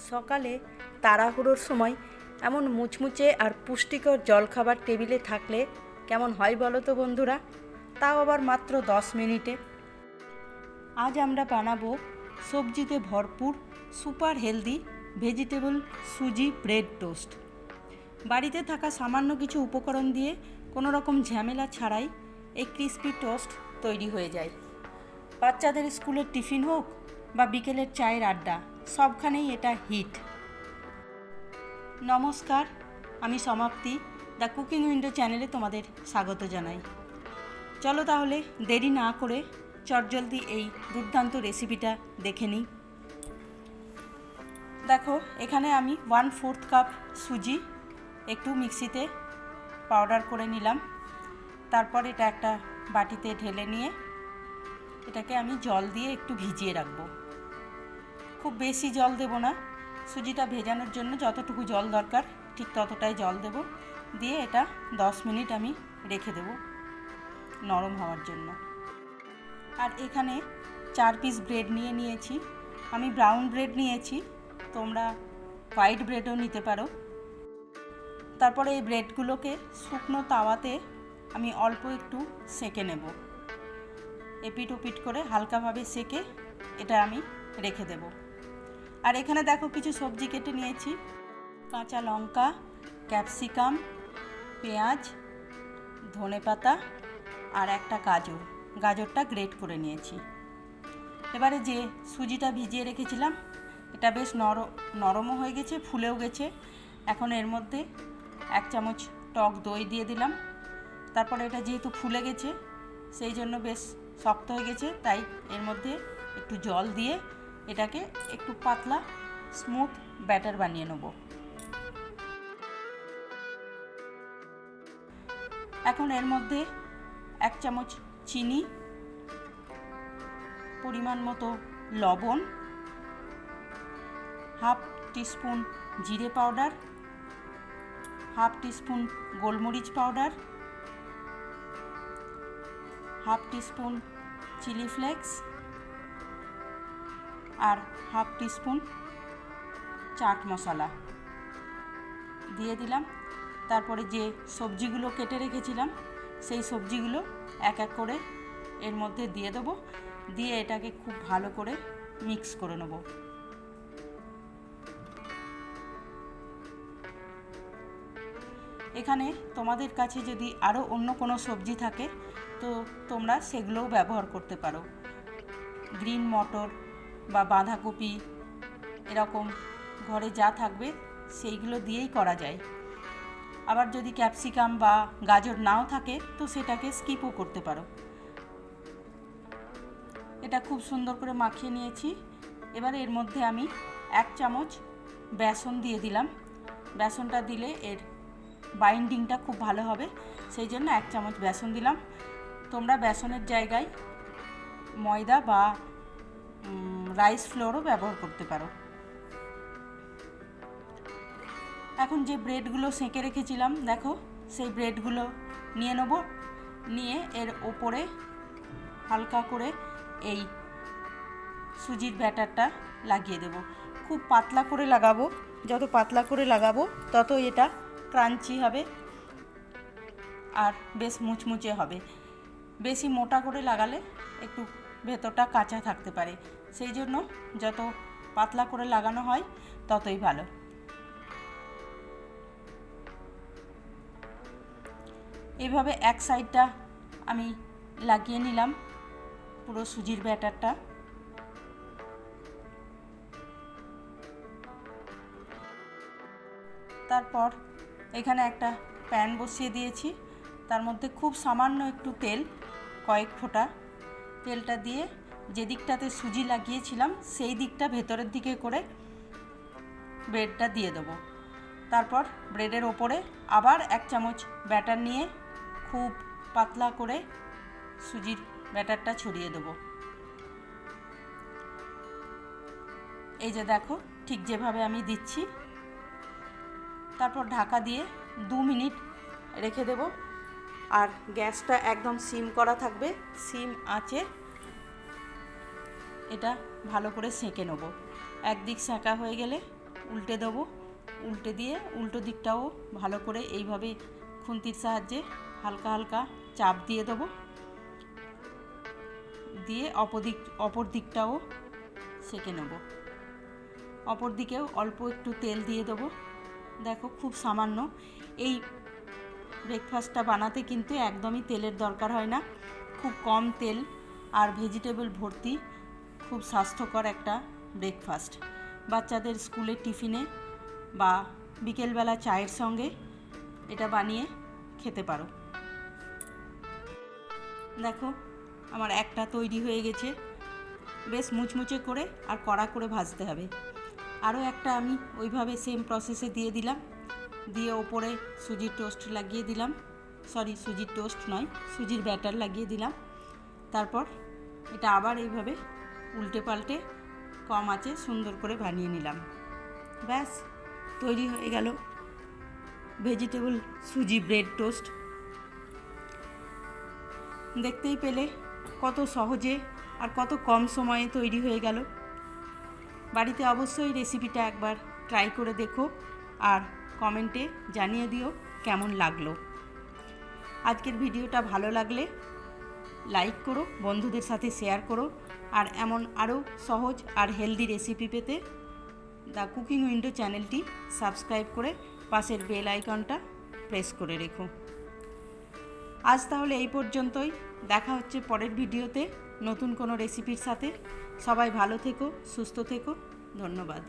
সকালে তাড়াহুড়োর সময় এমন মুচমুচে আর পুষ্টিকর জলখাবার টেবিলে থাকলে কেমন হয় বলো তো বন্ধুরা, তাও আবার মাত্র 10 মিনিটে। আজ আমরা বানাবো সবজিতে ভরপুর সুপার হেলদি ভেজিটেবল সুজি ব্রেড টোস্ট। বাড়িতে থাকা সামান্য কিছু উপকরণ দিয়ে কোনো রকম ঝামেলা ছাড়াই এই ক্রিস্পি টোস্ট তৈরি হয়ে যায়। বাচ্চাদের স্কুলের টিফিন হোক বা বিকেলের চায়ের আড্ডা, সবখানেই এটা হিট। নমস্কার, আমি সমাপ্তি, দ্য কুকিং উইন্ডো চ্যানেলে তোমাদের স্বাগত জানাই। চলো তাহলে দেরি না করে চটজলদি এই দুর্দান্ত রেসিপিটা দেখে নিই। দেখো, এখানে আমি 1/4 কাপ সুজি একটু মিক্সিতে পাউডার করে নিলাম। তারপর এটা একটা বাটিতে ঢেলে নিয়ে এটাকে আমি জল দিয়ে একটু ভিজিয়ে রাখবো। খুব বেশি জল দেব না, সুজিটা ভেজানোর জন্য যতটুকু জল দরকার ঠিক ততটাই জল দেব। দিয়ে এটা 10 মিনিট আমি রেখে দেব নরম হওয়ার জন্য। আর এখানে 4 পিস ব্রেড নিয়েছি। আমি ব্রাউন ব্রেড নিয়েছি, তোমরা হোয়াইট ব্রেডও নিতে পারো। তারপরে এই ব্রেডগুলোকে শুকনো তাওয়াতে আমি অল্প একটু সেঁকে নেব। এপিট ওপিট করে হালকাভাবে সেঁকে এটা আমি রেখে দেব। আর এখানে দেখো কিছু সবজি কেটে নিয়েছি, কাঁচা লঙ্কা, ক্যাপসিকাম, পেঁয়াজ, ধনেপাতা আর একটা গাজরটা গ্রেট করে নিয়েছি। এবারে যে সুজিটা ভিজিয়ে রেখেছিলাম এটা বেশ নরমও হয়ে গেছে, ফুলেও গেছে। এখন এর মধ্যে 1 চামচ টক দই দিয়ে দিলাম। তারপরে এটা যেহেতু ফুলে গেছে সেই জন্য বেশ শক্ত হয়ে গেছে, তাই এর মধ্যে একটু জল দিয়ে এটাকে একটু পাতলা স্মুথ ব্যাটার বানিয়ে নেব। এখন এর মধ্যে 1 চামচ চিনি, পরিমাণ মতো লবণ, হাফ টিস্পুন জিরে পাউডার, হাফ টিস্পুন গোলমরিচ powder, half teaspoon chilli flakes আর হাফ টিস্পুন চাট মশলা দিয়ে দিলাম। তারপরে যে সবজিগুলো কেটে রেখেছিলাম সেই সবজিগুলো এক এক করে এর মধ্যে দিয়ে দেবো। দিয়ে এটাকে খুব ভালো করে মিক্স করে নেব। এখানে তোমাদের কাছে যদি আরও অন্য কোনো সবজি থাকে তো তোমরা সেগুলোও ব্যবহার করতে পারো। গ্রিন মটর বা বাঁধাকপি, এরকম ঘরে যা থাকবে সেইগুলো দিয়েই করা যায়। আবার যদি ক্যাপসিকাম বা গাজর নাও থাকে তো সেটাকে স্কিপও করতে পারো। এটা খুব সুন্দর করে মাখিয়ে নিয়েছি। এবারে এর মধ্যে আমি 1 চামচ বেসন দিয়ে দিলাম। বেসনটা দিলে এর বাইন্ডিংটা খুব ভালো হবে, সেই জন্য 1 চামচ বেসন দিলাম। তোমরা বেসনের জায়গায় ময়দা বা রাইস ফ্লোরও ব্যবহার করতে পারো। এখন যে ব্রেডগুলো সেঁকে রেখেছিলাম দেখো, সেই ব্রেডগুলো নিয়ে নেব। নিয়ে এর ওপরে হালকা করে এই সুজির ব্যাটারটা লাগিয়ে দেব। খুব পাতলা করে লাগাবো, যত পাতলা করে লাগাবো তত এটা ক্রাঞ্চি হবে আর বেশ মুচমুচে হবে। বেশি মোটা করে লাগালে একটু ভেতরটা কাঁচা থাকতে পারে, সেই জন্য যত পাতলা করে লাগানো হয় ততই ভালো। এইভাবে এক সাইডটা আমি লাগিয়ে নিলাম পুরো সুজির ব্যাটারটা। তারপর এখানে একটা প্যান বসিয়ে দিয়েছি, তার মধ্যে খুব সামান্য একটু তেল, কয়েক ফোঁটা তেলটা দিয়ে যে দিকটাতে সুজি লাগিয়েছিলাম সেই দিকটা ভেতরের দিকে করে ব্রেডটা দিয়ে দেবো। তারপর ব্রেডের ওপরে আবার 1 চামচ ব্যাটার নিয়ে খুব পাতলা করে সুজির ব্যাটারটা ছড়িয়ে দেবো। এই যে দেখো, ঠিক যেভাবে আমি দিচ্ছি। তারপর ঢাকা দিয়ে 2 মিনিট রেখে দেব। আর গ্যাসটা একদম সিম করা থাকবে, সিম আঁচে এটা ভালো করে সেঁকে নেব। একদিক সেঁকা হয়ে গেলে উল্টে দেবো। উল্টে দিয়ে উল্টো দিকটাও ভালো করে এইভাবে খুন্তির সাহায্যে হালকা হালকা চাপ দিয়ে দেবো। দিয়ে অপর দিকটাও সেঁকে নেব। অপর দিকেও অল্প একটু তেল দিয়ে দেবো। দেখো খুব সামান্য। এই ব্রেকফাস্টটা বানাতে কিন্তু একদমই তেলের দরকার হয় না, খুব কম তেল আর ভেজিটেবল ভর্তি, খুব স্বাস্থ্যকর একটা ব্রেকফাস্ট। বাচ্চাদের স্কুলের টিফিনে বা বিকেলবেলা চায়ের সঙ্গে এটা বানিয়ে খেতে পারো। দেখো আমার একটা তৈরি হয়ে গেছে। বেশ মুচমুচে করে আর কড়া করে ভাজতে হবে। আরও একটা আমি ওইভাবে সেম প্রসেসে দিয়ে দিলাম। দিয়ে ওপরে সুজির টোস্ট লাগিয়ে দিলাম, সুজির টোস্ট নয়, সুজির ব্যাটার লাগিয়ে দিলাম। তারপর এটা আবার এইভাবে উল্টে পাল্টে কম আঁচে সুন্দর করে বানিয়ে নিলাম। ব্যাস তৈরি হয়ে গেল ভেজিটেবল সুজি ব্রেড টোস্ট। দেখতেই পেলে কত সহজে আর কত কম সময়ে তৈরি হয়ে গেল। বাড়িতে অবশ্যই রেসিপিটা একবার ট্রাই করে দেখো আর কমেন্টে জানিয়ে দিও কেমন লাগলো। আজকের ভিডিওটা ভালো লাগলে লাইক করো, বন্ধুদের সাথে শেয়ার করো, আর এমন আরও সহজ আর হেলদি রেসিপি পেতে দ্য কুকিং উইন্ডো চ্যানেলটি সাবস্ক্রাইব করে পাশের বেল আইকনটা প্রেস করে রেখো। আজ তাহলে এই পর্যন্তই। দেখা হচ্ছে পরের ভিডিওতে নতুন কোনো রেসিপির সাথে। সবাই ভালো থেকো, সুস্থ থেকো। ধন্যবাদ।